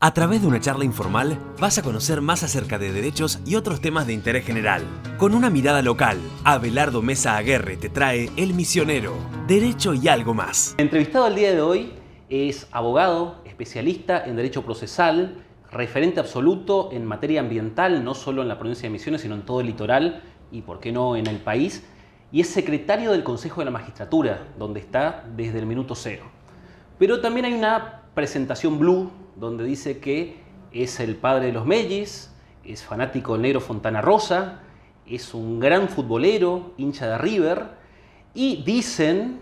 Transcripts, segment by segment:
A través de una charla informal vas a conocer más acerca de derechos y otros temas de interés general. Con una mirada local, Abelardo Mesa Aguerre te trae El Misionero, Derecho y algo más. El entrevistado al día de hoy es abogado, especialista en derecho procesal, referente absoluto en materia ambiental, no solo en la provincia de Misiones, sino en todo el litoral y, por qué no, en el país, y es secretario del Consejo de la Magistratura, donde está desde el minuto cero. Pero también hay una presentación blue, donde dice que es el padre de los Mellis, es fanático del negro Fontana Rosa, es un gran futbolero, hincha de River, y dicen,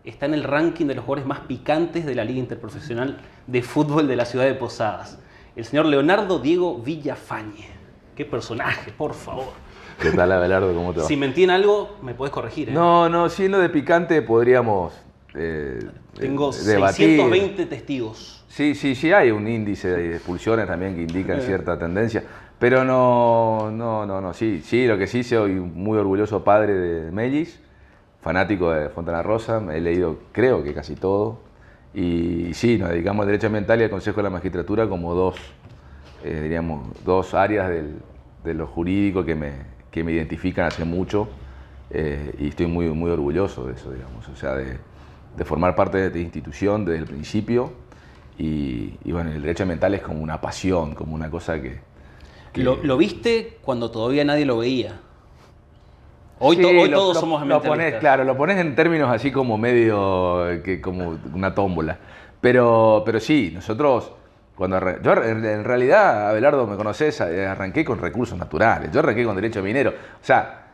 está en el ranking de los jugadores más picantes de la Liga Interprofesional de Fútbol de la ciudad de Posadas. El señor Leonardo Diego Villafañe. Qué personaje, por favor. ¿Qué tal, Abelardo? ¿Cómo te va? Si mentí en algo, me podés corregir, ¿eh? No, sí, en lo de picante podríamos Tengo debatir. 620 testigos. Sí, hay un índice de expulsiones también que indican cierta tendencia. Pero no, sí, lo que sí, soy muy orgulloso padre de Mellis, fanático de Fontana Rosa, he leído creo que casi todo. Y sí, nos dedicamos al derecho ambiental y al Consejo de la Magistratura como dos áreas de lo jurídico que me identifican hace mucho. Y estoy muy orgulloso de eso, digamos, o sea, de formar parte de esta institución desde el principio. Y bueno, el derecho ambiental es como una pasión, como una cosa que... ¿Lo viste cuando todavía nadie lo veía? Hoy todos somos ambientalistas. Claro, lo pones en términos así como medio, como una tómbola. Pero sí, nosotros, yo en realidad, Abelardo, me conocés, arranqué con recursos naturales, yo arranqué con derecho minero. O sea,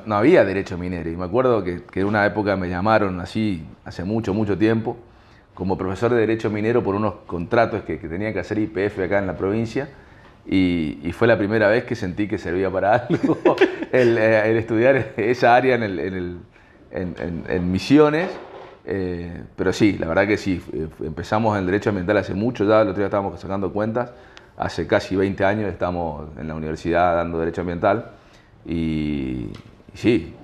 no había derecho minero. Y me acuerdo que en una época me llamaron así, hace mucho tiempo, como profesor de derecho minero por unos contratos que tenía que hacer YPF acá en la provincia. Y fue la primera vez que sentí que servía para algo el estudiar esa área en Misiones. Pero sí, la verdad que sí, empezamos en el derecho ambiental hace mucho, ya el otro día estábamos sacando cuentas, hace casi 20 años estamos en la universidad dando derecho ambiental. Y sí,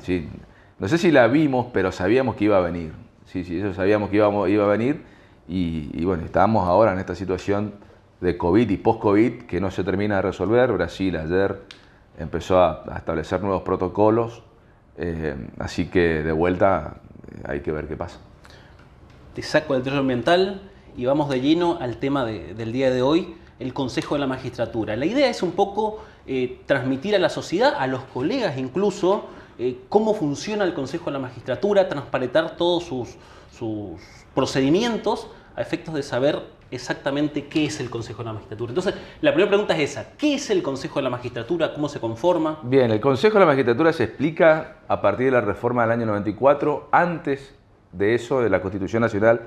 no sé si la vimos, pero sabíamos que iba a venir. Sí, eso sabíamos que iba a venir. Y bueno, estábamos ahora en esta situación de COVID y post-COVID que no se termina de resolver. Brasil ayer empezó a establecer nuevos protocolos, así que de vuelta hay que ver qué pasa. Te saco del derecho ambiental y vamos de lleno al tema del día de hoy, el Consejo de la Magistratura. La idea es un poco transmitir a la sociedad, a los colegas incluso, cómo funciona el Consejo de la Magistratura, transparentar todos sus procedimientos a efectos de saber exactamente qué es el Consejo de la Magistratura. Entonces, la primera pregunta es esa: ¿qué es el Consejo de la Magistratura? ¿Cómo se conforma? Bien, el Consejo de la Magistratura se explica a partir de la reforma del año 94. Antes de eso, de la Constitución Nacional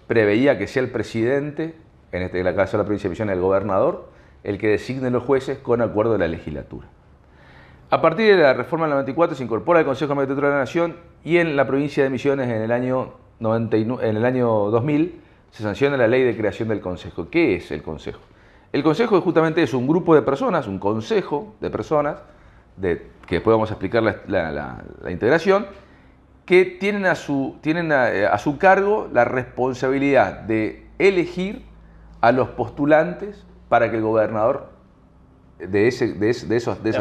preveía que sea el presidente, en este caso de la provincia de Misiones, el gobernador, el que designe los jueces con acuerdo de la legislatura. A partir de la reforma del 94 se incorpora el Consejo de la Magistratura de la Nación y en la provincia de Misiones en el año 2000 se sanciona la ley de creación del Consejo. ¿Qué es el Consejo? El Consejo justamente es un grupo de personas, un consejo de personas, que después vamos a explicar la integración, que tienen a su cargo la responsabilidad de elegir a los postulantes para que el gobernador de esas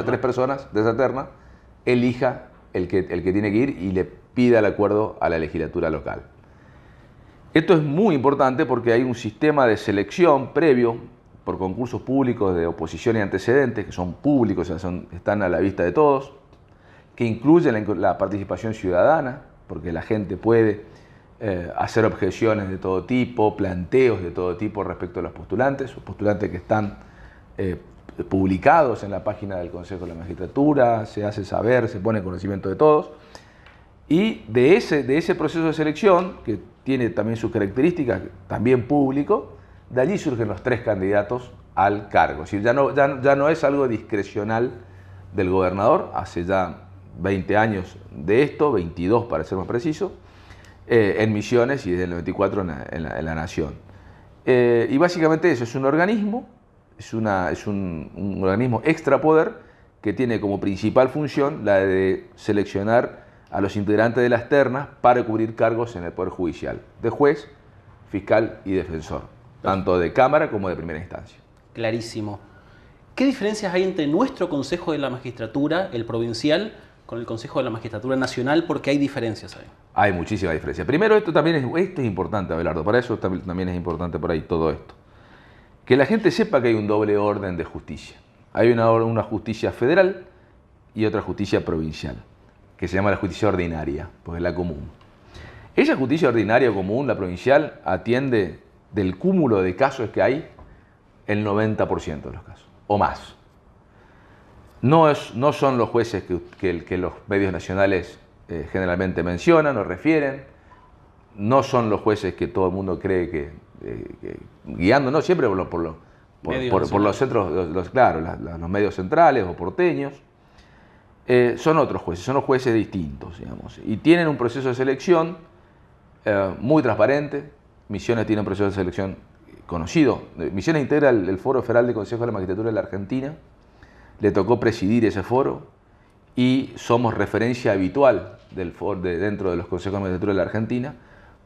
tres personas, de esa terna, elija el que tiene que ir y le pida el acuerdo a la legislatura local. Esto es muy importante porque hay un sistema de selección previo por concursos públicos de oposición y antecedentes, que son públicos, o sea, están a la vista de todos, que incluyen la participación ciudadana, porque la gente puede hacer objeciones de todo tipo, planteos de todo tipo respecto a los postulantes que están publicados en la página del Consejo de la Magistratura, se hace saber, se pone en conocimiento de todos. Y de ese proceso de selección, que tiene también sus características, también público, de allí surgen los tres candidatos al cargo. Es decir, ya no es algo discrecional del gobernador, hace ya 20 años de esto, 22 para ser más preciso, en Misiones y desde el 94 en la Nación. Y básicamente eso, es un organismo, es un organismo extrapoder que tiene como principal función la de seleccionar a los integrantes de las ternas para cubrir cargos en el Poder Judicial, de juez, fiscal y defensor. tanto de Cámara como de primera instancia. Clarísimo. ¿Qué diferencias hay entre nuestro Consejo de la Magistratura, el provincial, con el Consejo de la Magistratura Nacional? Porque hay diferencias ahí. Hay muchísima diferencia. Primero, esto es importante, Abelardo, para eso también es importante por ahí todo esto. Que la gente sepa que hay un doble orden de justicia. Hay una justicia federal y otra justicia provincial, que se llama la justicia ordinaria, pues es la común. Esa justicia ordinaria o común, la provincial, atiende del cúmulo de casos que hay el 90% de los casos, o más. No son los jueces que los medios nacionales generalmente mencionan o refieren, no son los jueces que todo el mundo cree que guiando, no siempre por los centros, los medios centrales o porteños, son otros jueces, son los jueces distintos, digamos, y tienen un proceso de selección muy transparente. Misiones tiene un proceso de selección conocido. Misiones integra el Foro Federal de Consejo de la Magistratura de la Argentina. Le tocó presidir ese foro y somos referencia habitual dentro de los consejos de magistratura de la Argentina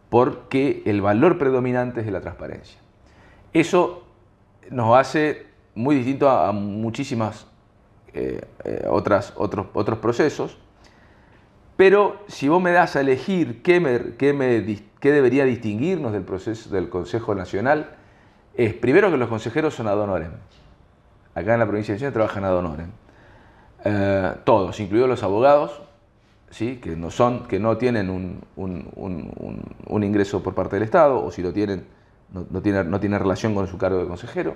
porque el valor predominante es la transparencia. Eso nos hace muy distinto a muchísimas otros procesos, pero si vos me das a elegir qué debería distinguirnos del proceso del Consejo Nacional, es primero que los consejeros son ad honorem. Acá en la provincia de Misiones trabajan ad honorem. Todos, incluidos los abogados, ¿sí? que no tienen un ingreso por parte del Estado, o si lo tienen, no tiene relación con su cargo de consejero.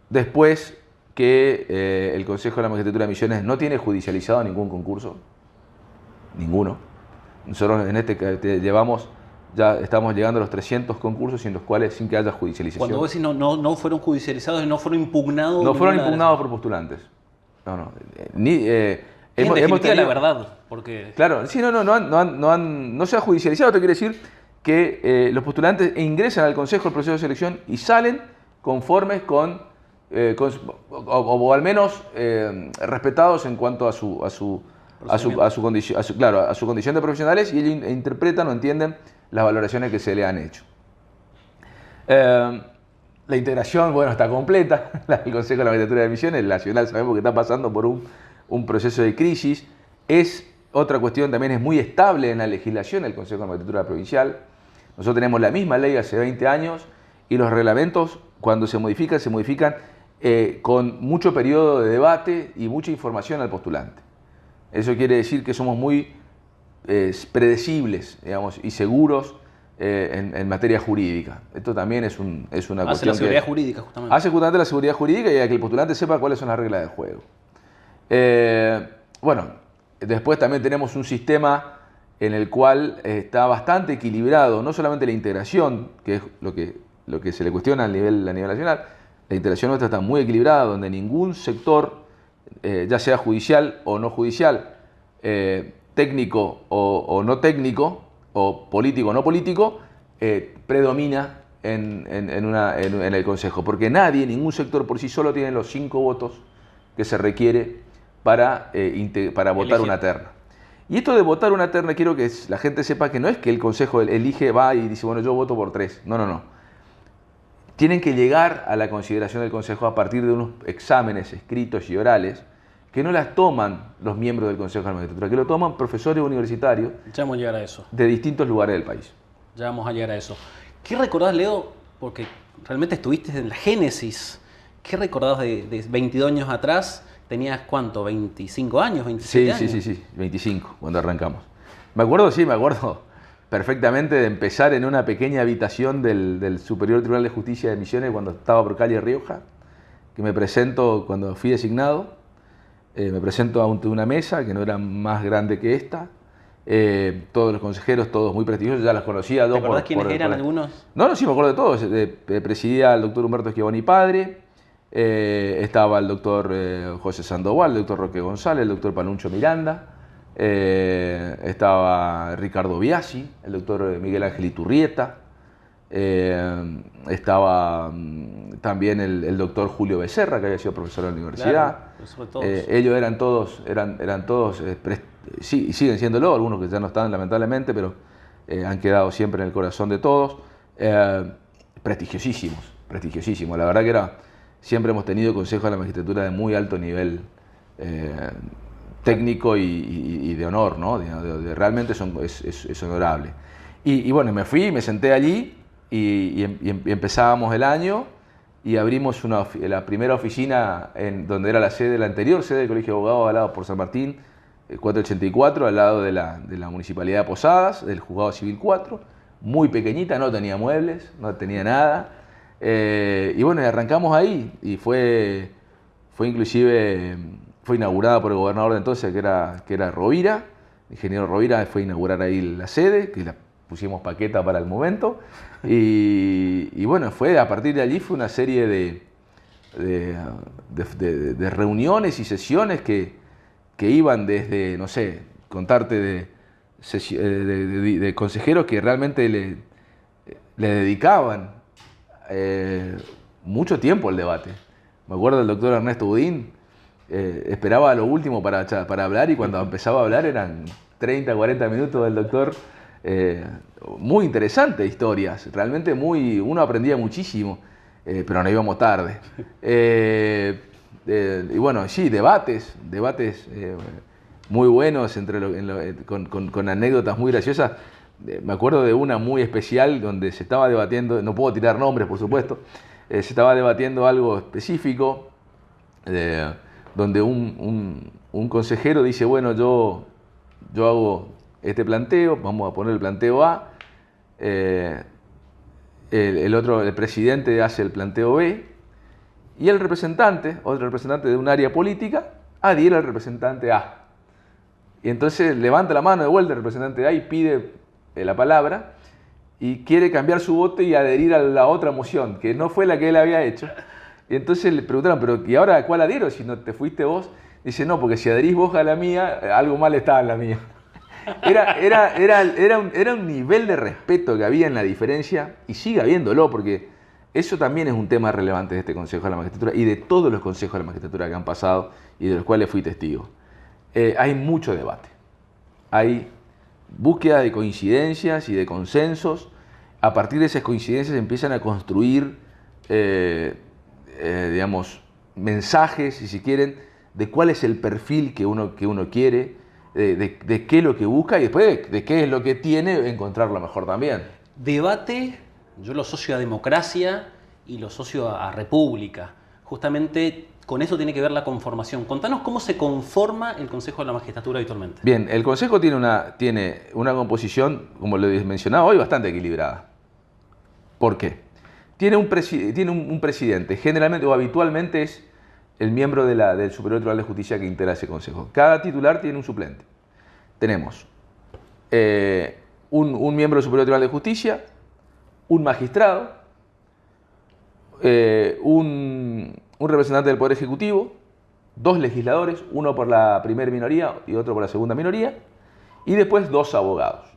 Después que el Consejo de la Magistratura de Misiones no tiene judicializado ningún concurso, ninguno. Nosotros ya estamos llegando a los 300 concursos en los cuales sin que haya judicialización. Cuando vos decís no fueron judicializados y no fueron impugnados. No fueron impugnados por postulantes. No. En definitiva, la verdad. Porque... Claro, sí, no se ha judicializado. Esto quiere decir que los postulantes ingresan al Consejo del proceso de selección y salen conformes o al menos respetados en cuanto a su condición de profesionales, y ellos interpretan o entienden las valoraciones que se le han hecho. La integración, está completa. El Consejo de la Magistratura de Misiones, el Nacional, sabemos que está pasando por un proceso de crisis. Es otra cuestión, también es muy estable en la legislación el Consejo de la Magistratura Provincial. Nosotros tenemos la misma ley hace 20 años y los reglamentos, cuando se modifican con mucho periodo de debate y mucha información al postulante. Eso quiere decir que somos muy predecibles, digamos, y seguros en materia jurídica. Esto también es una cuestión. Hace la seguridad jurídica, justamente. Hace justamente la seguridad jurídica y a que el postulante sepa cuáles son las reglas del juego. Después también tenemos un sistema en el cual está bastante equilibrado, no solamente la integración, que es lo que se le cuestiona a nivel nacional. La integración nuestra está muy equilibrada, donde ningún sector, ya sea judicial o no judicial, técnico o no técnico, o político o no político, predomina en el Consejo. Porque ningún sector por sí solo tiene los 5 votos que se requiere para votar una terna. Y esto de votar una terna, quiero que la gente sepa que no es que el Consejo va y dice, yo voto por 3. No. Tienen que llegar a la consideración del Consejo a partir de unos exámenes escritos y orales que no las toman los miembros del Consejo de la Magistratura, que lo toman profesores universitarios. Ya vamos a llegar a eso. De distintos lugares del país. Ya vamos a llegar a eso. ¿Qué recordás, Leo? Porque realmente estuviste en la génesis. ¿Qué recordás de 22 años atrás? ¿Tenías cuánto? ¿25 años? ¿27 años? Sí, 25, cuando arrancamos. Me acuerdo perfectamente de empezar en una pequeña habitación del Superior Tribunal de Justicia de Misiones cuando estaba por calle Rioja, que me presento cuando fui designado. Me presento ante una mesa que no era más grande que esta. Todos los consejeros, todos muy prestigiosos, ya los conocía. ¿Te acordás quiénes eran algunos? No, sí, me acuerdo de todos. Presidía el doctor Humberto Schiavoni padre, estaba el doctor José Sandoval, el doctor Roque González, el doctor Panuncho Miranda, estaba Ricardo Biasi, el doctor Miguel Ángel Iturrieta, estaba también el doctor Julio Becerra, que había sido profesor de la universidad. Claro, ellos eran todos, sí, siguen siéndolo, algunos que ya no están lamentablemente, pero han quedado siempre en el corazón de todos. prestigiosísimos, prestigiosísimos. La verdad que siempre hemos tenido consejos de la magistratura de muy alto nivel técnico y de honor, ¿no? Realmente es honorable. Y bueno, me fui, me senté allí y empezábamos el año y abrimos la primera oficina donde era la anterior sede del Colegio de Abogados, al lado por San Martín, 484, al lado de la Municipalidad de Posadas, del Juzgado Civil 4, muy pequeñita, no tenía muebles, no tenía nada. Y bueno, arrancamos ahí y fue inaugurada por el gobernador de entonces, que era Rovira. El ingeniero Rovira fue a inaugurar ahí la sede, que la pusimos paqueta para el momento. Y bueno, a partir de allí fue una serie de reuniones y sesiones que iban desde, no sé, contarte de consejeros que realmente le dedicaban mucho tiempo al debate. Me acuerdo del doctor Ernesto Budín, esperaba a lo último para hablar y cuando empezaba a hablar eran 30, 40 minutos del doctor. Muy interesantes historias, realmente uno aprendía muchísimo, pero no íbamos tarde. Y bueno, sí, debates muy buenos con anécdotas muy graciosas. Me acuerdo de una muy especial donde se estaba debatiendo, no puedo tirar nombres por supuesto, se estaba debatiendo algo específico, donde un consejero dice, bueno, yo hago este planteo, vamos a poner el planteo A, el presidente hace el planteo B, y otro representante de un área política, adhiere al representante A. Y entonces levanta la mano de vuelta el representante A y pide la palabra y quiere cambiar su voto y adherir a la otra moción, que no fue la que él había hecho. Y entonces le preguntaron, pero ¿y ahora a cuál adhiero si no te fuiste vos? Dice, no, porque si adherís vos a la mía, algo mal está en la mía. Era un nivel de respeto que había en la diferencia, y sigue habiéndolo, porque eso también es un tema relevante de este Consejo de la Magistratura y de todos los consejos de la magistratura que han pasado y de los cuales fui testigo. Hay mucho debate, hay búsqueda de coincidencias y de consensos. A partir de esas coincidencias empiezan a construir, digamos, mensajes, si quieren, de cuál es el perfil que uno quiere, de qué es lo que busca y después de qué es lo que tiene, encontrar lo mejor también. Debate, yo lo asocio a democracia y lo asocio a república. Justamente con eso tiene que ver la conformación. Contanos cómo se conforma el Consejo de la Magistratura habitualmente. Bien, el Consejo tiene una composición, como lo mencionaba hoy, bastante equilibrada. ¿Por qué? Tiene un presidente, generalmente o habitualmente es el miembro del Superior Tribunal de Justicia que integra ese consejo. Cada titular tiene un suplente. Tenemos un miembro del Superior Tribunal de Justicia, un magistrado, un representante del Poder Ejecutivo, dos legisladores, uno por la primera minoría y otro por la segunda minoría, y después dos abogados,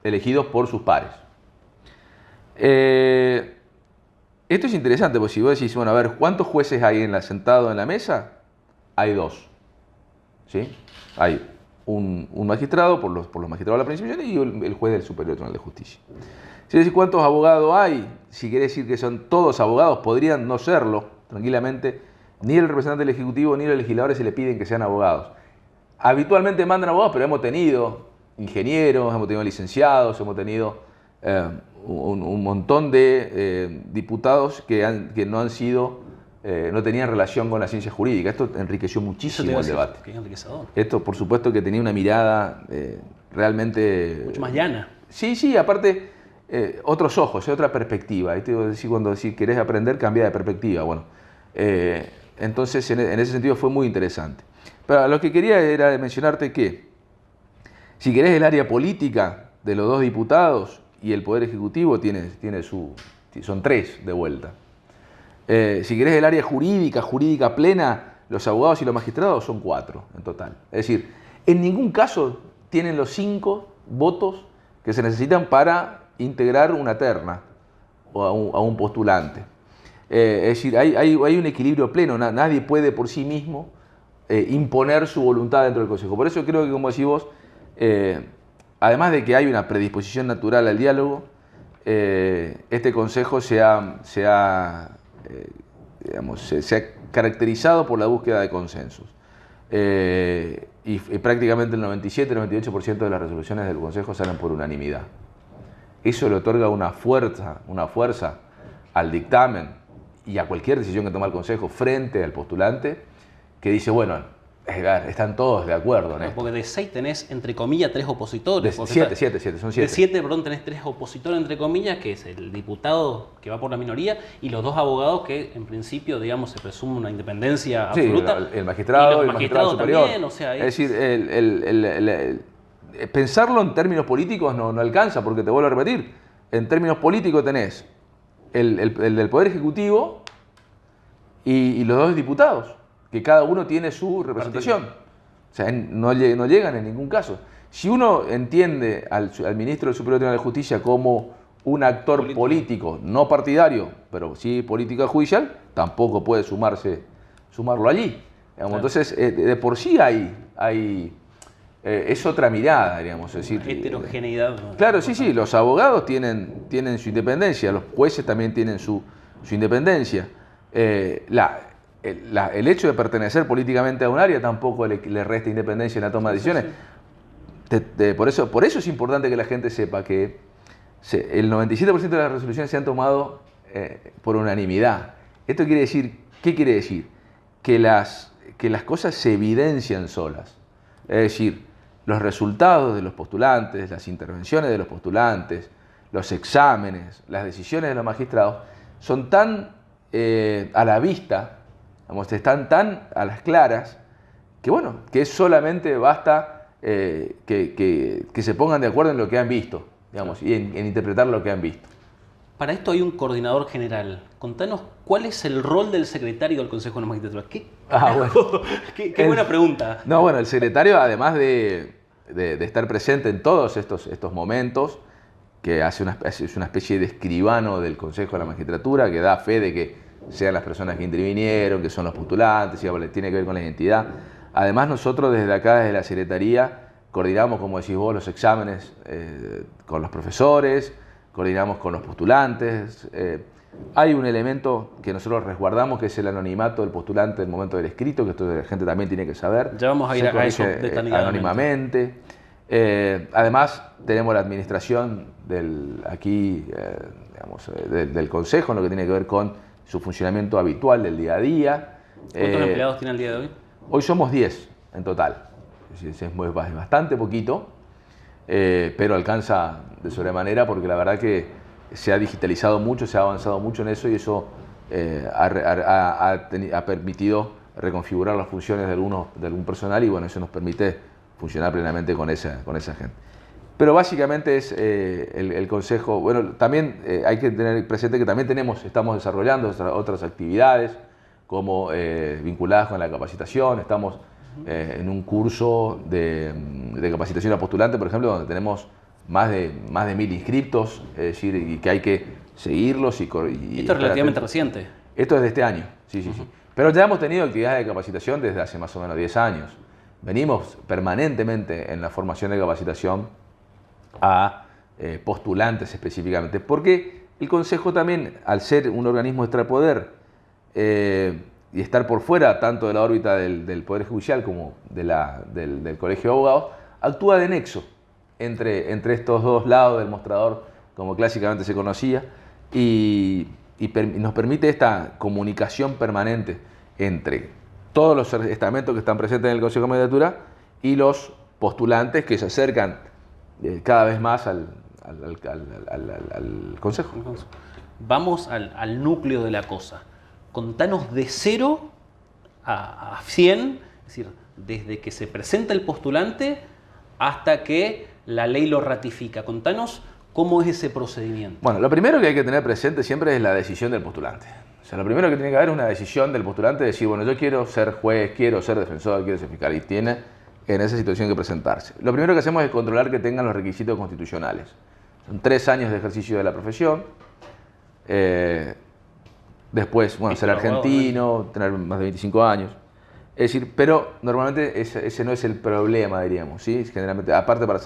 elegidos por sus pares. Esto es interesante, porque si vos decís, bueno, a ver, ¿cuántos jueces hay sentados en la mesa? Hay dos. ¿Sí? Hay un magistrado por los magistrados de la principal y el juez del Superior Tribunal de Justicia. Si decís cuántos abogados hay, si quiere decir que son todos abogados, podrían no serlo, tranquilamente. Ni el representante del Ejecutivo ni los legisladores se le piden que sean abogados. Habitualmente mandan abogados, pero hemos tenido ingenieros, hemos tenido licenciados, hemos tenido un montón de diputados que no han sido, no tenían relación con la ciencia jurídica. Esto enriqueció muchísimo el debate. Esto, por supuesto, que tenía una mirada realmente... mucho más llana. Sí, aparte, otros ojos, otra perspectiva. Cuando querés aprender, cambia de perspectiva. Bueno, entonces, en ese sentido fue muy interesante. Pero lo que quería era mencionarte que, si querés, el área política de los dos diputados y el Poder Ejecutivo son tres de vuelta. Si querés el área jurídica plena, los abogados y los magistrados son 4 en total. Es decir, en ningún caso tienen los 5 votos que se necesitan para integrar una terna o a un postulante. Es decir, hay un equilibrio pleno, nadie puede por sí mismo imponer su voluntad dentro del Consejo. Por eso creo que, como decís vos, además de que hay una predisposición natural al diálogo, este consejo se ha caracterizado por la búsqueda de consensos. Y prácticamente el 97-98% de las resoluciones del consejo salen por unanimidad. Eso le otorga una fuerza al dictamen y a cualquier decisión que toma el consejo frente al postulante, que dice, bueno, están todos de acuerdo en esto. Porque de 6 tenés, entre comillas, 3 opositores. Son 7. De 7, perdón, tenés 3 opositores, entre comillas, que es el diputado que va por la minoría y los 2 abogados que, en principio, digamos, se presume una independencia absoluta. El magistrado y el magistrado superior. También, o sea, es decir, pensarlo en términos políticos no alcanza, porque te vuelvo a repetir, en términos políticos tenés el del Poder Ejecutivo y los 2 diputados, que cada uno tiene su representación. O sea, no llegan en ningún caso. Si uno entiende al ministro del Superior Tribunal de Justicia como un actor político, no partidario, pero sí política judicial, tampoco puede sumarlo allí. Claro. Entonces, de por sí es otra mirada, digamos. Es decir, heterogeneidad. Claro, sí, los abogados tienen su independencia, los jueces también tienen su independencia. El hecho de pertenecer políticamente a un área tampoco le resta independencia en la toma de decisiones. Por eso es importante que la gente sepa que el 97% de las resoluciones se han tomado por unanimidad. ¿Esto quiere decir? ¿Qué quiere decir? Que las cosas se evidencian solas. Es decir, los resultados de los postulantes, las intervenciones de los postulantes, los exámenes, las decisiones de los magistrados son tan a la vista, están tan a las claras, que solamente basta que se pongan de acuerdo en lo que han visto, y en interpretar lo que han visto. Para esto hay un coordinador general. Contanos cuál es el rol del secretario del Consejo de la Magistratura. Qué buena pregunta. No, bueno, el secretario, además de estar presente en todos estos momentos, que es una especie de escribano del Consejo de la Magistratura, que da fe de que sean las personas que intervinieron, que son los postulantes, tiene que ver con la identidad. Además, nosotros desde acá, desde la Secretaría, coordinamos, como decís vos, los exámenes con los profesores, coordinamos con los postulantes. Hay un elemento que nosotros resguardamos, que es el anonimato del postulante en el momento del escrito, que esto la gente también tiene que saber. Ya vamos a ir a eso detalladamente. Anónimamente. Además, tenemos la administración del Consejo, en lo que tiene que ver con su funcionamiento habitual del día a día. ¿Cuántos empleados tiene el día de hoy? Hoy somos 10 en total. Es bastante poquito, pero alcanza de sobremanera porque la verdad que se ha digitalizado mucho, se ha avanzado mucho en eso y eso ha permitido reconfigurar las funciones de algún personal y eso nos permite funcionar plenamente con esa gente. Pero básicamente es el Consejo. Bueno, también hay que tener presente que también estamos desarrollando otras actividades como vinculadas con la capacitación. Estamos en un curso de capacitación a postulante, por ejemplo, donde tenemos más de 1000 inscriptos, es decir, y que hay que seguirlos. Esto es relativamente reciente. Esto es de este año, sí. Pero ya hemos tenido actividades de capacitación desde hace más o menos 10 años. Venimos permanentemente en la formación de capacitación a postulantes específicamente, porque el Consejo también, al ser un organismo extrapoder y estar por fuera tanto de la órbita del Poder Judicial como del Colegio de Abogados, actúa de nexo entre estos dos lados del mostrador, como clásicamente se conocía, y nos permite esta comunicación permanente entre todos los estamentos que están presentes en el Consejo de Magistratura y los postulantes que se acercan cada vez más al Consejo. Vamos al núcleo de la cosa. Contanos de 0 a 100, es decir, desde que se presenta el postulante hasta que la ley lo ratifica. Contanos cómo es ese procedimiento. Bueno, lo primero que hay que tener presente siempre es la decisión del postulante. O sea, lo primero que tiene que haber es una decisión del postulante de decir, bueno, yo quiero ser juez, quiero ser defensor, quiero ser fiscal, y tiene en esa situación que presentarse. Lo primero que hacemos es controlar que tengan los requisitos constitucionales. Son 3 años de ejercicio de la profesión. Después, ser argentino, tener más de 25 años. Es decir, pero normalmente ese no es el problema, diríamos, ¿sí? Generalmente, aparte para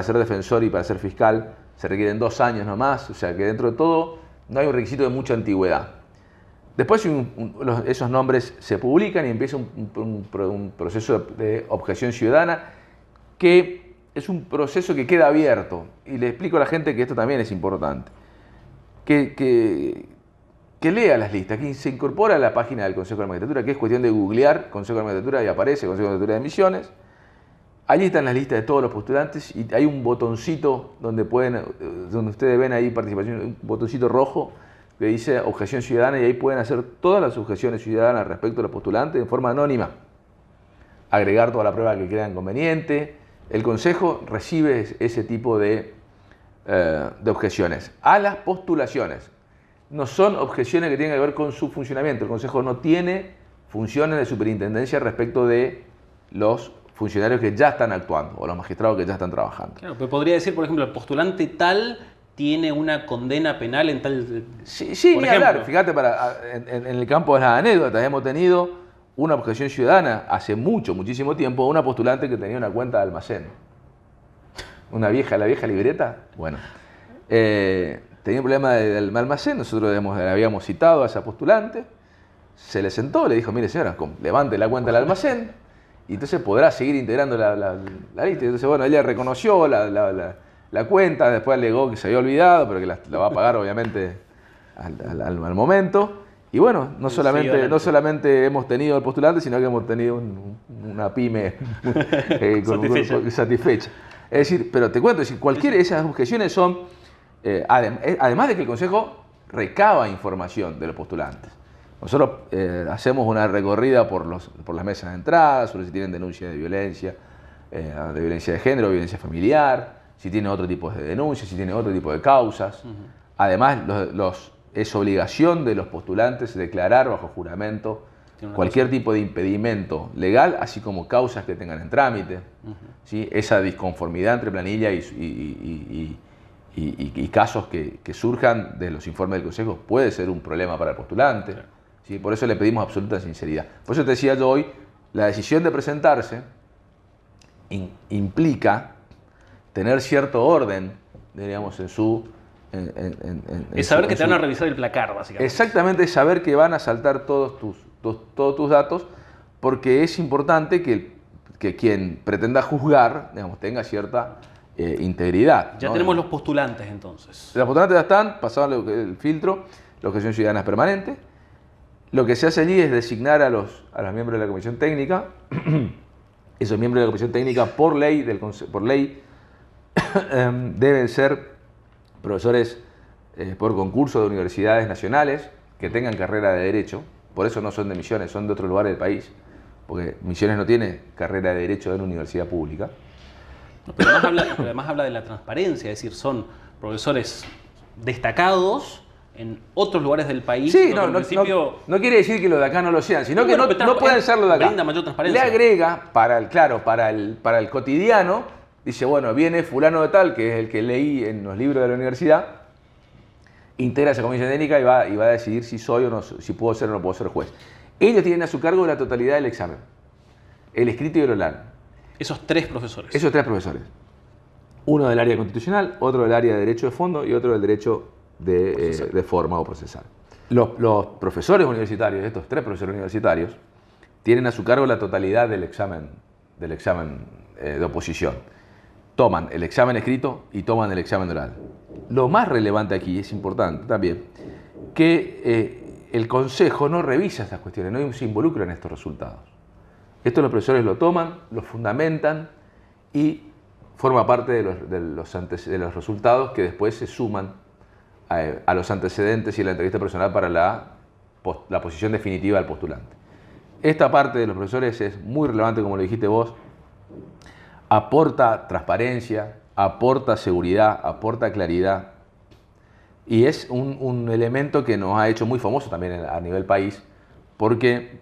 ser defensor y para ser fiscal, se requieren 2 años nomás, o sea que dentro de todo no hay un requisito de mucha antigüedad. Después esos nombres se publican y empieza un proceso de objeción ciudadana que es un proceso que queda abierto. Y le explico a la gente que esto también es importante. Que lea las listas, que se incorpora a la página del Consejo de la Magistratura, que es cuestión de googlear Consejo de la Magistratura y aparece Consejo de la Magistratura de Misiones. Allí están las listas de todos los postulantes y hay un botoncito donde ustedes ven ahí participación, un botoncito rojo que dice objeción ciudadana y ahí pueden hacer todas las objeciones ciudadanas respecto a los postulantes de forma anónima. Agregar toda la prueba que crean conveniente. El Consejo recibe ese tipo de objeciones. A las postulaciones. No son objeciones que tengan que ver con su funcionamiento. El Consejo no tiene funciones de superintendencia respecto de los funcionarios que ya están actuando o los magistrados que ya están trabajando. Claro, pero podría decir, por ejemplo, el postulante tal tiene una condena penal en tal... Sí, ni hablar. Fíjate, en el campo de las anécdotas hemos tenido una objeción ciudadana hace muchísimo tiempo a una postulante que tenía una cuenta de almacén. La vieja libreta. Bueno, tenía un problema del almacén, nosotros le habíamos citado a esa postulante, se le sentó, le dijo, mire señora, levante la cuenta del almacén y entonces podrá seguir integrando la lista. Entonces, bueno, ella reconoció la cuenta, después alegó que se había olvidado, pero que la va a pagar obviamente al momento. Y bueno, no solamente hemos tenido el postulante, sino que hemos tenido una pyme satisfecha. Es decir, pero te cuento, cualquiera de esas objeciones son, además de que el Consejo recaba información de los postulantes. Nosotros hacemos una recorrida por las mesas de entrada, sobre si tienen denuncias de violencia de género, violencia familiar, si tienen otro tipo de denuncias, si tienen otro tipo de causas. Además, es obligación de los postulantes declarar bajo juramento cualquier tipo de impedimento legal, así como causas que tengan en trámite. ¿Sí? Esa disconformidad entre planilla y casos que surjan de los informes del Consejo puede ser un problema para el postulante. ¿Sí? Por eso le pedimos absoluta sinceridad. Por eso te decía yo hoy, la decisión de presentarse implica tener cierto orden, diríamos, en su... es saber que te van a revisar el placar, básicamente. Exactamente, es saber que van a saltar todos tus datos, porque es importante que quien pretenda juzgar, digamos, tenga cierta integridad. Ya, ¿no? Tenemos los postulantes, entonces. Los postulantes ya están, pasaron el filtro, la objeción ciudadana es permanente. Lo que se hace allí es designar a los miembros de la comisión técnica. Esos miembros de la comisión técnica, por ley, deben ser profesores por concurso de universidades nacionales que tengan carrera de Derecho. Por eso no son de Misiones, son de otros lugares del país. Porque Misiones no tiene carrera de Derecho en universidad pública. Pero además habla de la transparencia, es decir, son profesores destacados en otros lugares del país. Sí, no quiere decir que los de acá no lo sean, sino que no pueden ser los de acá. Brinda mayor transparencia. Le agrega, para el cotidiano, dice, bueno, viene fulano de tal, que es el que leí en los libros de la universidad, integra esa comisión técnica y va a decidir si soy o no, si puedo ser o no puedo ser juez. Ellos tienen a su cargo la totalidad del examen, el escrito y el oral. Esos tres profesores. Esos tres profesores. Uno del área constitucional, otro del área de derecho de fondo y otro del derecho de forma o procesal. Los profesores universitarios, estos tres profesores universitarios, tienen a su cargo la totalidad del examen de oposición. Toman el examen escrito y toman el examen oral. Lo más relevante aquí, es importante también, que el Consejo no revisa estas cuestiones, no se involucra en estos resultados. Esto los profesores lo toman, lo fundamentan y forma parte de los resultados que después se suman a los antecedentes y la entrevista personal para la posición definitiva del postulante. Esta parte de los profesores es muy relevante, como lo dijiste vos, aporta transparencia, aporta seguridad, aporta claridad y es un elemento que nos ha hecho muy famoso también a nivel país, porque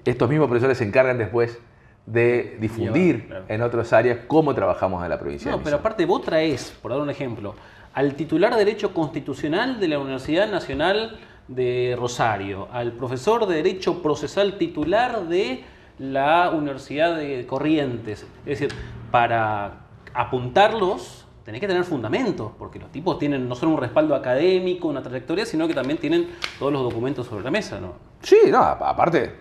estos mismos profesores se encargan después de difundir en otras áreas cómo trabajamos en la provincia de Misiones. Pero aparte vos traes, por dar un ejemplo, al titular de Derecho Constitucional de la Universidad Nacional de Rosario, al profesor de Derecho Procesal titular de la Universidad de Corrientes. Es decir, para apuntarlos tenés que tener fundamentos, porque los tipos tienen no solo un respaldo académico, una trayectoria, sino que también tienen todos los documentos sobre la mesa, ¿no? Sí, no, aparte,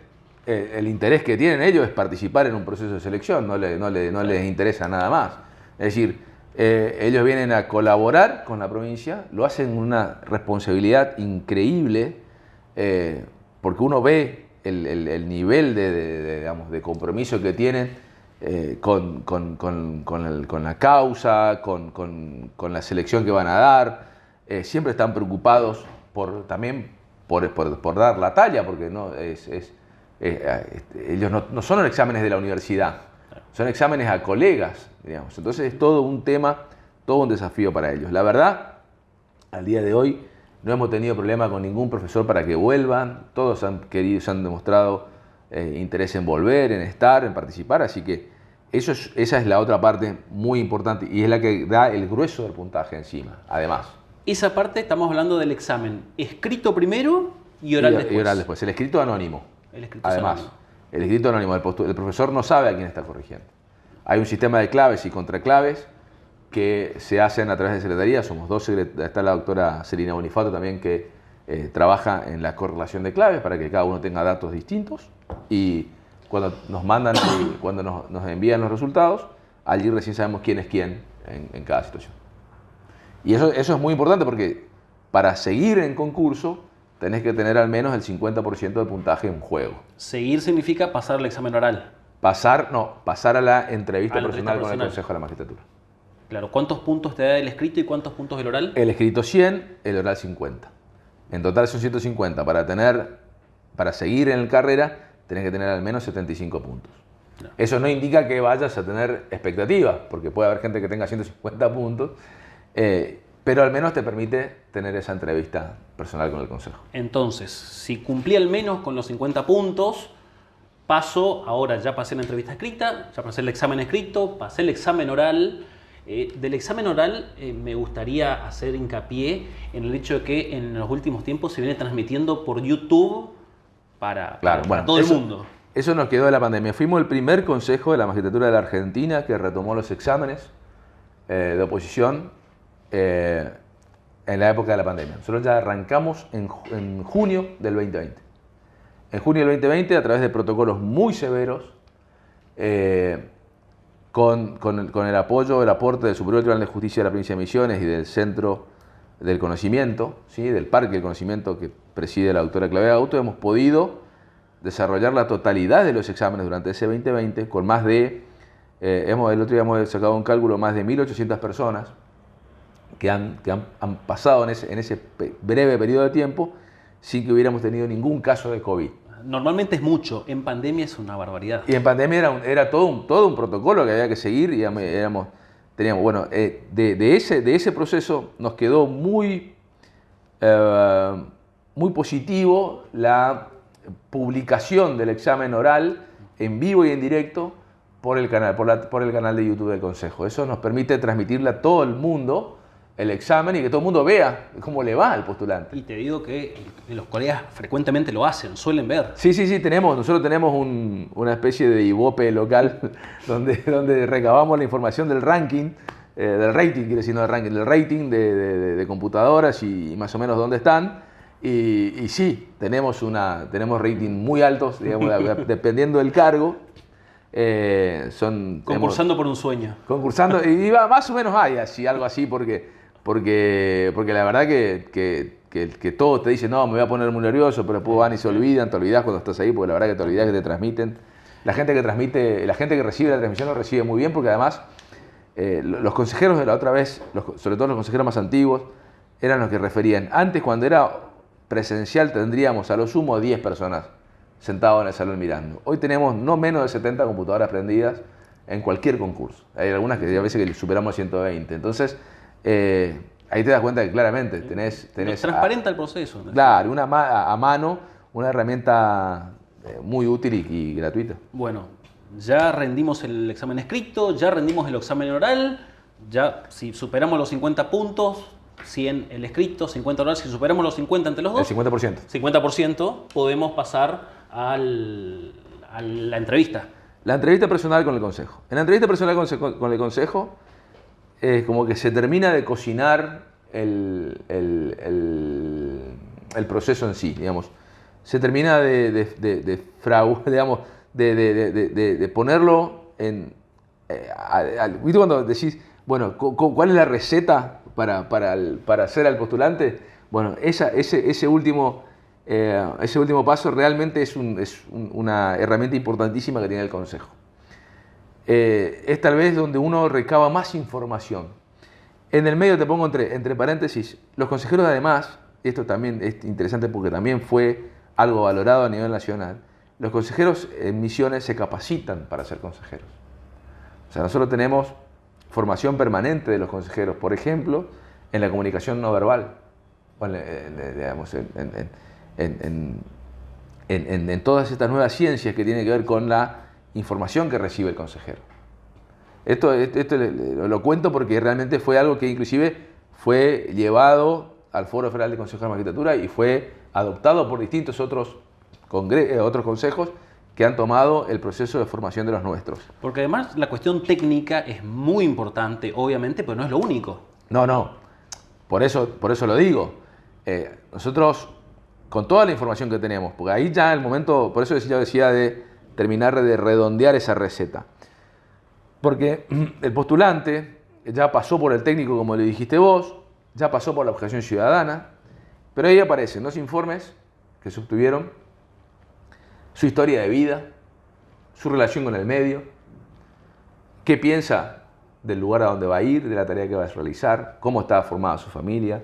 el interés que tienen ellos es participar en un proceso de selección, no les interesa nada más. Es decir, ellos vienen a colaborar con la provincia, lo hacen con una responsabilidad increíble, porque uno ve el nivel digamos, de compromiso que tienen con la causa, con la selección que van a dar. Siempre están preocupados también por dar la talla, porque ellos no son exámenes de la universidad, son exámenes a colegas, digamos. Entonces es todo un tema, todo un desafío para ellos. La verdad, al día de hoy no hemos tenido problema con ningún profesor para que vuelvan, todos han demostrado interés en volver, en estar, en participar, así que esa es la otra parte muy importante y es la que da el grueso del puntaje encima, además. Esa parte estamos hablando del examen escrito primero y oral después. Y oral después. El escrito anónimo. El escrito además, anónimo. El escrito anónimo. El profesor no sabe a quién está corrigiendo. Hay un sistema de claves y contraclaves que se hacen a través de secretaría. Somos dos secretarias. Está la doctora Celina Bonifato también que trabaja en la correlación de claves para que cada uno tenga datos distintos. Y cuando nos mandan, cuando nos envían los resultados, allí recién sabemos quién es quién en cada situación. Y eso es muy importante porque para seguir en concurso tenés que tener al menos el 50% de puntaje en juego. Seguir significa pasar el examen oral. Pasar a la entrevista personal con el Consejo de la Magistratura. Claro, ¿cuántos puntos te da el escrito y cuántos puntos el oral? El escrito 100, el oral 50. En total son 150. Para seguir en la carrera tenés que tener al menos 75 puntos. No. Eso no indica que vayas a tener expectativas, porque puede haber gente que tenga 150 puntos, pero al menos te permite tener esa entrevista personal con el Consejo. Entonces, si cumplí al menos con los 50 puntos, ahora ya pasé la entrevista escrita, ya pasé el examen escrito, pasé el examen oral. Del examen oral me gustaría hacer hincapié en el hecho de que en los últimos tiempos se viene transmitiendo por YouTube para todo el mundo. Eso nos quedó de la pandemia. Fuimos el primer consejo de la Magistratura de la Argentina que retomó los exámenes de oposición en la época de la pandemia. Nosotros ya arrancamos en junio del 2020. En junio del 2020, a través de protocolos muy severos, con el apoyo, el aporte del Superior Tribunal de Justicia de la Provincia de Misiones y del Centro del Conocimiento, ¿sí? Del Parque del Conocimiento que preside la doctora Claudia Auto, hemos podido desarrollar la totalidad de los exámenes durante ese 2020 con más de, el otro día hemos sacado un cálculo, más de 1.800 personas que han pasado en ese breve periodo de tiempo sin que hubiéramos tenido ningún caso de COVID. Normalmente es mucho, en pandemia es una barbaridad. Y en pandemia era todo un protocolo que había que seguir y teníamos, bueno, de ese proceso nos quedó muy positivo la publicación del examen oral en vivo y en directo por el canal de YouTube del Consejo. Eso nos permite transmitirle a todo el mundo el examen y que todo el mundo vea cómo le va al postulante. Y te digo que los colegas frecuentemente lo hacen, suelen ver. Sí, nosotros tenemos una especie de ibope local donde recabamos la información del ranking, del rating, quiere decir no del ranking, del rating de computadoras y más o menos dónde están. Y sí, tenemos rating muy altos, digamos, dependiendo del cargo. Concursando por un sueño. Concursando, y más o menos hay algo así, porque la verdad que todos te dicen, no, me voy a poner muy nervioso, pero después van y se olvidan, te olvidas cuando estás ahí, porque la verdad que te olvidas que te transmiten. La gente que recibe la transmisión lo recibe muy bien, porque además los consejeros de la otra vez, sobre todo los consejeros más antiguos, eran los que referían. Antes, cuando era presencial, tendríamos a lo sumo 10 personas sentados en el salón mirando. Hoy tenemos no menos de 70 computadoras prendidas en cualquier concurso. Hay algunas que a veces que superamos 120. Entonces, ahí te das cuenta que claramente tenés transparenta el proceso. Claro, a mano, una herramienta muy útil y gratuita. Bueno, ya rendimos el examen escrito, ya rendimos el examen oral, ya si superamos los 50 puntos, 100 el escrito, 50 oral, si superamos los 50 entre los dos, el 50%. 50% podemos pasar a la entrevista. La entrevista personal con el Consejo. En la entrevista personal con el Consejo como que se termina de cocinar el proceso en sí, digamos. Se termina de ponerlo en... ¿Viste cuando decís, bueno, cuál es la receta para hacer al postulante? Bueno, ese último paso realmente es una herramienta importantísima que tiene el Consejo. Es tal vez donde uno recaba más información. En el medio te pongo entre paréntesis, los consejeros además, esto también es interesante porque también fue algo valorado a nivel nacional, los consejeros en Misiones se capacitan para ser consejeros. O sea, nosotros tenemos formación permanente de los consejeros, por ejemplo, en la comunicación no verbal, digamos, en todas estas nuevas ciencias que tienen que ver con la información que recibe el consejero. Esto lo cuento porque realmente fue algo que inclusive fue llevado al Foro Federal de Consejos de la Magistratura y fue adoptado por distintos otros consejos que han tomado el proceso de formación de los nuestros. Porque además la cuestión técnica es muy importante, obviamente, pero no es lo único. No. Por eso lo digo. Nosotros, con toda la información que tenemos, porque ahí ya el momento, por eso yo decía de terminar de redondear esa receta. Porque el postulante ya pasó por el técnico, como le dijiste vos, ya pasó por la objeción ciudadana, pero ahí aparecen los informes que se obtuvieron, su historia de vida, su relación con el medio, qué piensa del lugar a donde va a ir, de la tarea que va a realizar, cómo está formada su familia,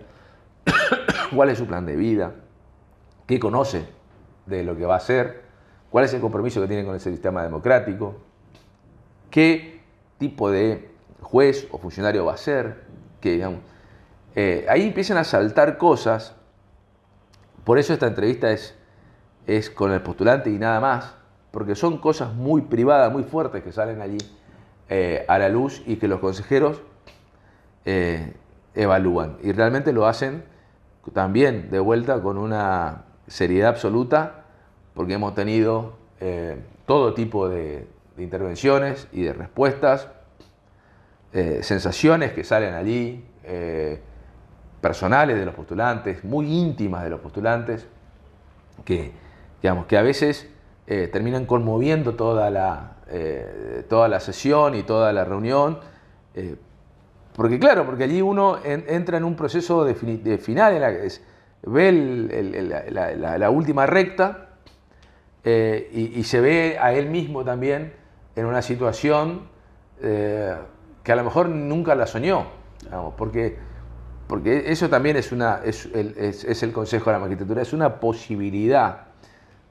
cuál es su plan de vida, qué conoce de lo que va a hacer, cuál es el compromiso que tiene con ese sistema democrático, qué tipo de juez o funcionario va a ser, que, digamos, ahí empiezan a saltar cosas. Por eso esta entrevista es con el postulante y nada más, porque son cosas muy privadas, muy fuertes que salen allí a la luz y que los consejeros evalúan. Y realmente lo hacen también de vuelta con una seriedad absoluta, porque hemos tenido todo tipo de intervenciones y de respuestas, sensaciones que salen allí, personales de los postulantes, muy íntimas de los postulantes, que a veces terminan conmoviendo toda la sesión y toda la reunión, porque allí uno entra en un proceso de final, ve la última recta y se ve a él mismo también en una situación que a lo mejor nunca la soñó, digamos, porque eso también es el Consejo de la Magistratura, es una posibilidad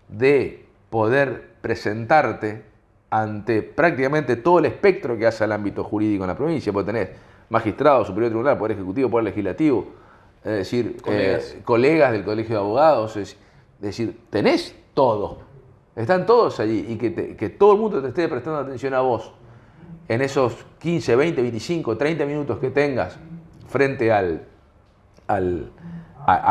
de poder presentarte ante prácticamente todo el espectro que hace al ámbito jurídico en la provincia, porque tenés magistrado, superior tribunal, poder ejecutivo, poder legislativo, es decir, colegas del colegio de abogados, es decir, tenés todo, están todos allí, y que todo el mundo te esté prestando atención a vos en esos 15, 20, 25, 30 minutos que tengas frente a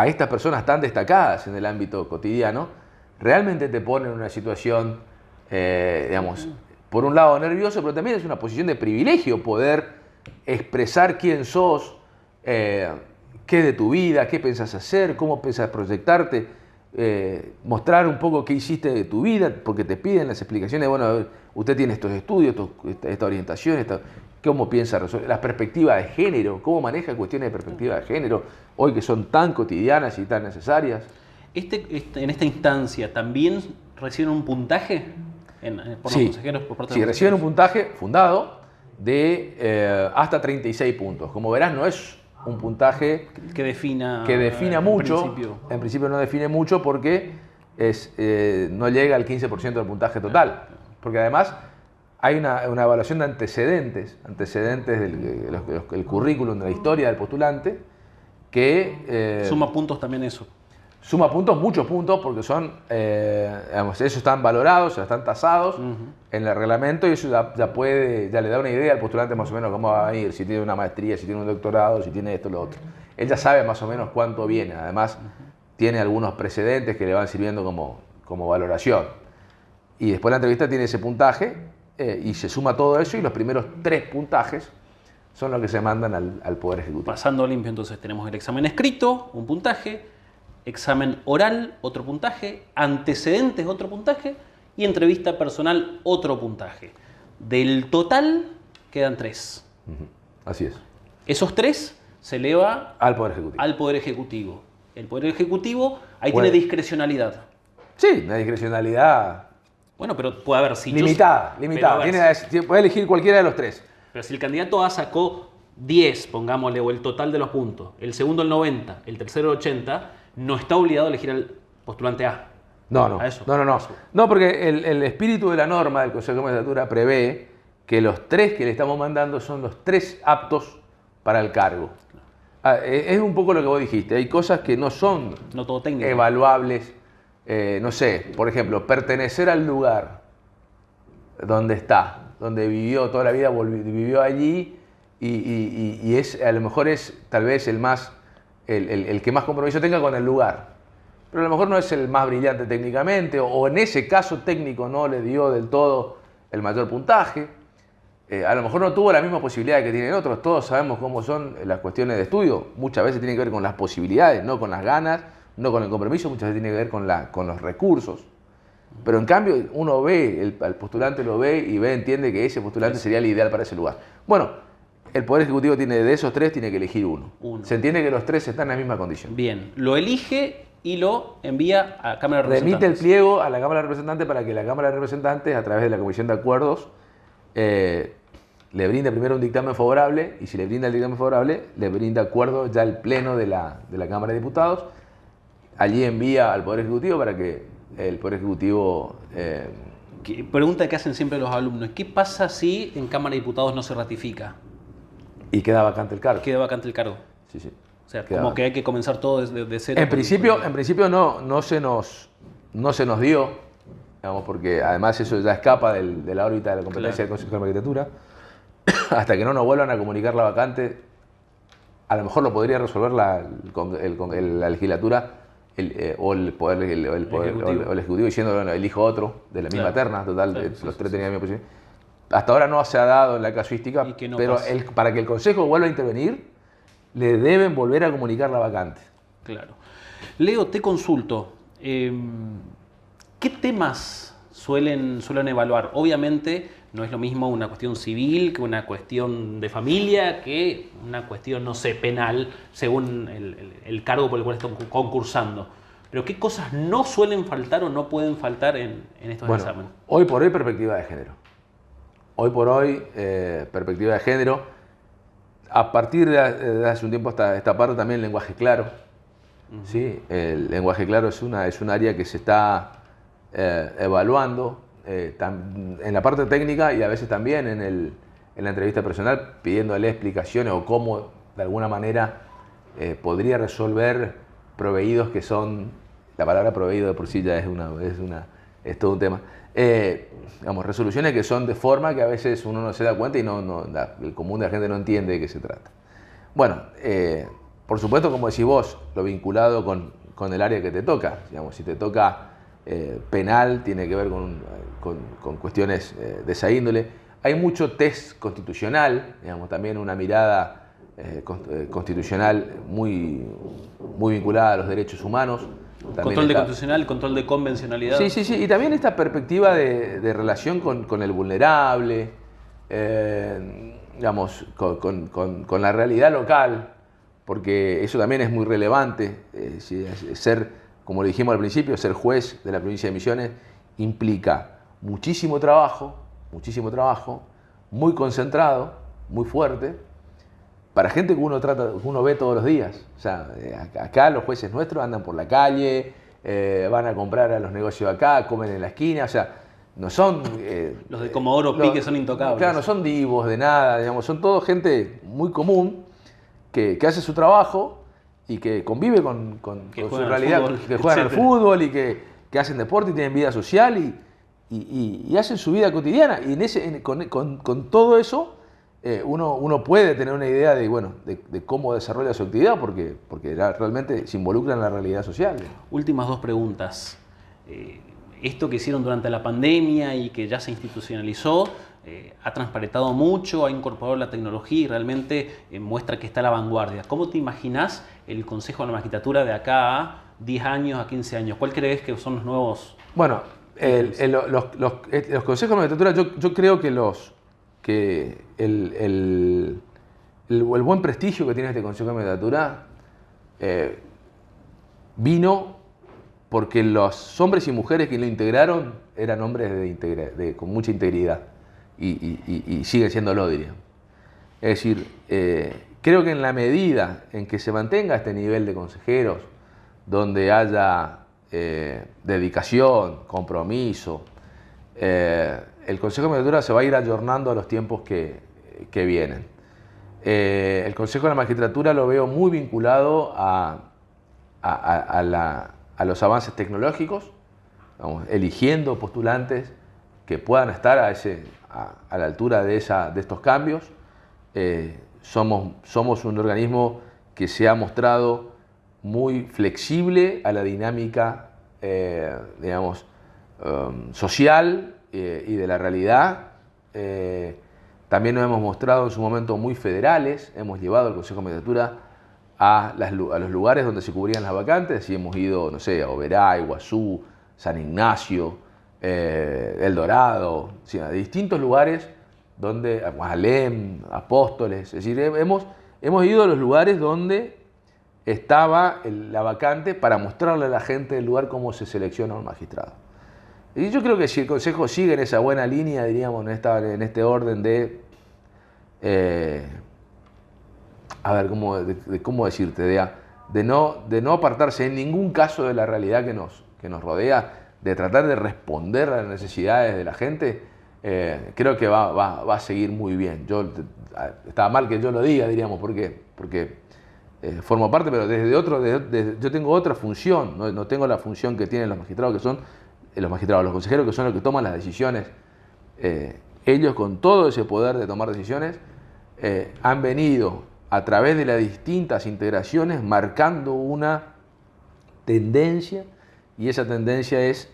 estas personas tan destacadas en el ámbito cotidiano, realmente te pone en una situación, digamos, por un lado nervioso, pero también es una posición de privilegio poder expresar quién sos, qué de tu vida, qué pensás hacer, cómo pensás proyectarte, mostrar un poco qué hiciste de tu vida, porque te piden las explicaciones, bueno, usted tiene estos estudios, esta orientación, cómo piensa resolver, las perspectivas de género, cómo maneja cuestiones de perspectiva de género, hoy que son tan cotidianas y tan necesarias. En esta instancia, ¿también reciben un puntaje por los consejeros? Por parte de los reciben un puntaje fundado de hasta 36 puntos. Como verás, no es un puntaje que defina mucho. En principio no define mucho porque no llega al 15% del puntaje total. Porque además hay una evaluación de antecedentes del currículum, de la historia del postulante, que... suma puntos también eso. Suma puntos, muchos puntos, porque esos están valorados, están tasados en el reglamento, y eso ya le da una idea al postulante más o menos cómo va a ir, si tiene una maestría, si tiene un doctorado, si tiene esto o lo otro. Él ya sabe más o menos cuánto viene, además tiene algunos precedentes que le van sirviendo como valoración. Y después la entrevista tiene ese puntaje y se suma todo eso, y los primeros 3 puntajes son los que se mandan al Poder Ejecutivo. Pasando limpio, entonces tenemos el examen escrito, un puntaje, examen oral, otro puntaje, antecedentes, otro puntaje, y entrevista personal, otro puntaje. Del total quedan 3. Así es. Esos 3 se eleva Al Poder Ejecutivo. al Poder Ejecutivo. El Poder Ejecutivo ahí Puede. tiene discrecionalidad. Sí, una discrecionalidad Bueno, pero puede haber sitios... limitada. Pero, a ver, Puede elegir cualquiera de los 3. pero si el candidato A sacó 10, pongámosle, o el total de los puntos, el segundo el 90, el tercero el 80, no está obligado a elegir al postulante A. No. A eso. No. No, porque el espíritu de la norma del Consejo de Magistratura prevé que los 3 que le estamos mandando son los 3 aptos para el cargo. Es un poco lo que vos dijiste. Hay cosas que no son No todo técnico. evaluables. No sé, por ejemplo, pertenecer al lugar donde está, donde vivió toda la vida, vivió allí y es, a lo mejor es tal vez el que más compromiso tenga con el lugar. Pero a lo mejor no es el más brillante técnicamente, o en ese caso técnico no le dio del todo el mayor puntaje. A lo mejor no tuvo la misma posibilidad que tienen otros. Todos sabemos cómo son las cuestiones de estudio. Muchas veces tienen que ver con las posibilidades, no con las ganas, no con el compromiso, muchas veces tiene que ver con los recursos. Pero en cambio uno ve, al postulante lo ve y entiende que ese postulante sería el ideal para ese lugar. Bueno, el Poder Ejecutivo de esos 3 tiene que elegir uno. Se entiende que los 3 están en la misma condición. Bien, lo elige y lo envía a Cámara de Representantes. Remite el pliego a la Cámara de Representantes para que la Cámara de Representantes, a través de la Comisión de Acuerdos, le brinda primero un dictamen favorable, y si le brinda el dictamen favorable, le brinda acuerdo ya el Pleno de la Cámara de Diputados. Allí envía al Poder Ejecutivo para que el Poder Ejecutivo... Pregunta que hacen siempre los alumnos: ¿qué pasa si en Cámara de Diputados no se ratifica? Y queda vacante el cargo. Queda vacante el cargo. Sí. O sea, Queda como vacante. que hay que comenzar todo desde cero. En principio no se nos dio, digamos, porque además eso ya escapa de la órbita de la competencia del Consejo de Magistratura. Hasta que no nos vuelvan a comunicar la vacante, a lo mejor lo podría resolver la legislatura o el Ejecutivo diciendo, bueno, elijo otro de la misma terna, total, los 3 tenían la misma posición. Hasta ahora no se ha dado en la casuística, No pero pasa. para que el Consejo vuelva a intervenir, le deben volver a comunicar la vacante. Claro. Leo, te consulto. ¿Qué temas suelen evaluar? Obviamente no es lo mismo una cuestión civil que una cuestión de familia, que una cuestión, no sé, penal, según el cargo por el cual están concursando. Pero ¿qué cosas no suelen faltar o no pueden faltar en estos exámenes? Hoy por hoy, perspectiva de género. Hoy por hoy, perspectiva de género. A partir de hace un tiempo esta parte también el lenguaje claro. ¿Sí? El lenguaje claro es un área que se está evaluando en la parte técnica y a veces también en la entrevista personal, pidiéndole explicaciones o cómo de alguna manera podría resolver proveídos que son, la palabra proveído de por sí ya es todo un tema. Digamos, resoluciones que son de forma que a veces uno no se da cuenta y el común de la gente no entiende de qué se trata. Bueno, por supuesto, como decís vos, lo vinculado con el área que te toca. Digamos, si te toca penal, tiene que ver con cuestiones de esa índole. Hay mucho test constitucional, digamos, también una mirada constitucional muy vinculada a los derechos humanos. Control de constitucional, control de convencionalidad. Sí. Y también esta perspectiva de relación con el vulnerable, digamos, con la realidad local, porque eso también es muy relevante. Ser, como le dijimos al principio, ser juez de la provincia de Misiones implica muchísimo trabajo, muy concentrado, muy fuerte, para gente que uno ve todos los días. O sea, acá los jueces nuestros andan por la calle, van a comprar a los negocios de acá, comen en la esquina, o sea, no son... los de Comodoro Pi, que son intocables. Claro, no son divos de nada, digamos, son todo gente muy común que hace su trabajo y que convive con su realidad, que juegan al fútbol y que hacen deporte y tienen vida social y hacen su vida cotidiana. Y con todo eso uno puede tener una idea de cómo desarrolla su actividad porque realmente se involucra en la realidad social. Últimas 2 preguntas. Esto que hicieron durante la pandemia y que ya se institucionalizó, ha transparentado mucho, ha incorporado la tecnología y realmente muestra que está a la vanguardia. ¿Cómo te imaginás el Consejo de la Magistratura de acá a 10 años, a 15 años? ¿Cuál crees que son los nuevos? Bueno, los consejos de magistratura, yo creo que el buen prestigio que tiene este consejo de magistratura vino porque los hombres y mujeres que lo integraron eran hombres con mucha integridad y siguen siéndolo, diríamos. Es decir, creo que en la medida en que se mantenga este nivel de consejeros, donde haya dedicación, compromiso, el Consejo de Magistratura se va a ir ayornando a los tiempos que vienen. El Consejo de la Magistratura lo veo muy vinculado a los avances tecnológicos, vamos, eligiendo postulantes que puedan estar a la altura de estos cambios. Somos un organismo que se ha mostrado muy flexible a la dinámica, digamos, social y de la realidad. También nos hemos mostrado en su momento muy federales. Hemos llevado al Consejo de Magistratura a los lugares donde se cubrían las vacantes y hemos ido, no sé, a Oberá, Iguazú, San Ignacio, El Dorado, ¿sí? A distintos lugares donde, a Alem, Apóstoles, es decir, hemos ido a los lugares donde estaba la vacante para mostrarle a la gente del lugar cómo se selecciona un magistrado. Y yo creo que si el Consejo sigue en esa buena línea, diríamos, en este orden de, a ver, ¿cómo decirte? De no apartarse en ningún caso de la realidad que nos rodea, de tratar de responder a las necesidades de la gente, creo que va a seguir muy bien. Estaba mal que yo lo diga, diríamos, porque formo parte, pero yo tengo otra función, no tengo la función que tienen los magistrados, que son los consejeros, que son los que toman las decisiones. Ellos, con todo ese poder de tomar decisiones, han venido a través de las distintas integraciones marcando una tendencia, y esa tendencia es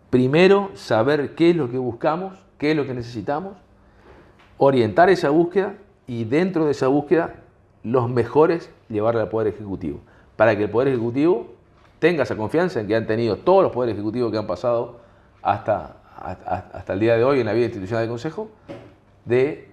primero saber qué es lo que buscamos, qué es lo que necesitamos, orientar esa búsqueda y dentro de esa búsqueda los mejores llevarla al Poder Ejecutivo, para que el Poder Ejecutivo tenga esa confianza en que han tenido todos los poderes ejecutivos que han pasado hasta el día de hoy en la vida institucional del Consejo, de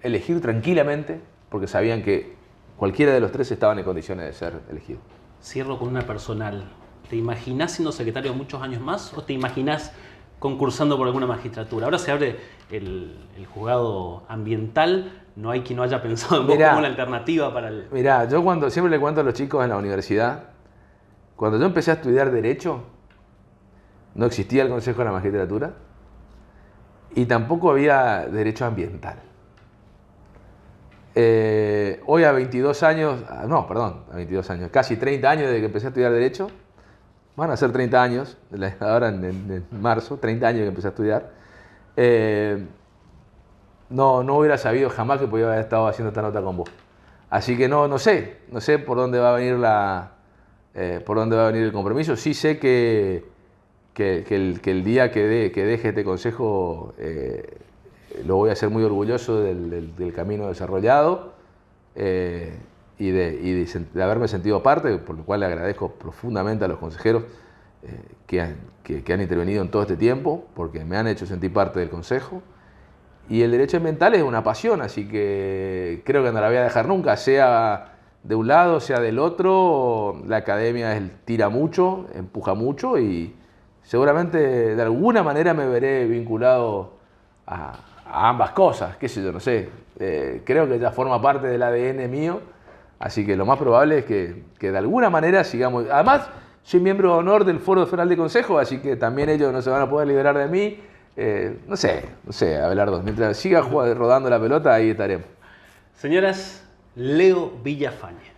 elegir tranquilamente, porque sabían que cualquiera de los tres estaban en condiciones de ser elegidos. Cierro con una personal. ¿Te imaginás siendo secretario muchos años más o te imaginás concursando por alguna magistratura? Ahora se abre el juzgado ambiental. No hay quien no haya pensado en vos como una alternativa para el... Mirá, yo siempre le cuento a los chicos en la universidad, cuando yo empecé a estudiar Derecho, no existía el Consejo de la Magistratura y tampoco había Derecho Ambiental. Hoy a 22 años, casi 30 años desde que empecé a estudiar Derecho, van a ser 30 años, ahora en marzo, 30 años que empecé a estudiar, no hubiera sabido jamás que podía haber estado haciendo esta nota con vos. Así que no sé por dónde va a venir el compromiso. Sí sé que el día que deje este consejo lo voy a hacer muy orgulloso del camino desarrollado y de haberme sentido parte, por lo cual le agradezco profundamente a los consejeros que han intervenido en todo este tiempo, porque me han hecho sentir parte del consejo. Y el derecho ambiental es una pasión, así que creo que no la voy a dejar nunca, sea de un lado, sea del otro. La academia tira mucho, empuja mucho y seguramente de alguna manera me veré vinculado a ambas cosas, qué sé yo, no sé. Creo que ya forma parte del ADN mío, así que lo más probable es que de alguna manera sigamos. Además, soy miembro de honor del Foro Federal de Consejo, así que también ellos no se van a poder liberar de mí. No sé, Abelardo, mientras siga rodando la pelota, ahí estaremos. Señoras, Leo Villafañe.